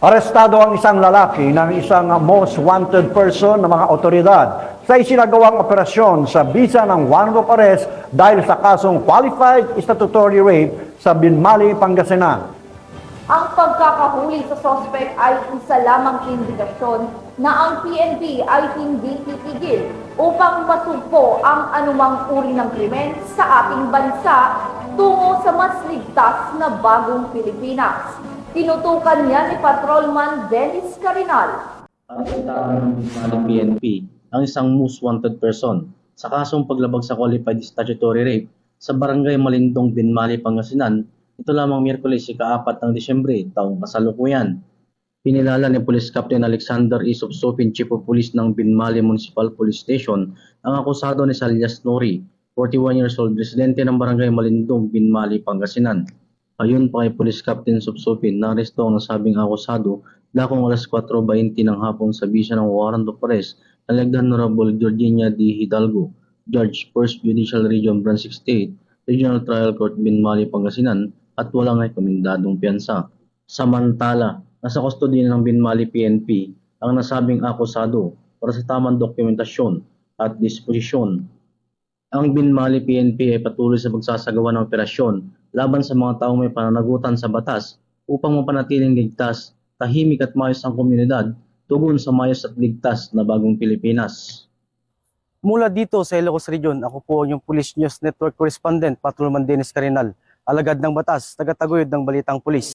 Arestado ang isang lalaki ng isang most wanted person ng mga otoridad sa isinagawang operasyon sa bisa ng warrant of arrest dahil sa kasong qualified statutory rape sa Binmali, Pangasinan. Ang pagkakahuli sa sospek ay isa lamang indikasyon na ang PNP ay hindi titigil upang masugpo ang anumang uri ng krimen sa ating bansa tungo sa mas ligtas na bagong Pilipinas. Tinutukan niya ni Patrolman Dennis Carinal. Arestado ng PNP ang isang most wanted person sa kasong paglabag sa qualified statutory rape sa barangay Malindong, Binmali, Pangasinan. Ito lamang Miyerkules, ika-4 ng Disyembre, taong kasalukuyan. Pinilala ni Police Captain Alexander E. Subsopin, Chief of Police ng Binmali Municipal Police Station, ang akusado ni Salias Nori, 41 years old, residente ng barangay Malindong, Binmali, Pangasinan. Ayon pa kay Police Captain Subsopin, naaresto ang nasabing akusado dakong alas 4:20 ng hapon sa bisa ng warrant of arrest ng Legda Honorable Georgina D. Hidalgo, Judge, 1st Judicial Region Branch 68, Regional Trial Court, Binmali, Pangasinan, at walang rekomendadong piyansa. Samantala, nasa kustodiya ng Binmali PNP ang nasabing akusado para sa tamang dokumentasyon at disposisyon. Ang Binmali PNP ay patuloy sa pagsasagawa ng operasyon laban sa mga taong may pananagutan sa batas upang mapanatiling ligtas, tahimik at maayos ang komunidad tugon sa maayos at ligtas na bagong Pilipinas. Mula dito sa Ilocos Region, ako po yung Police News Network Correspondent, Patrolman Dennis Carinal, alagad ng batas, tagataguyod ng Balitang Pulis.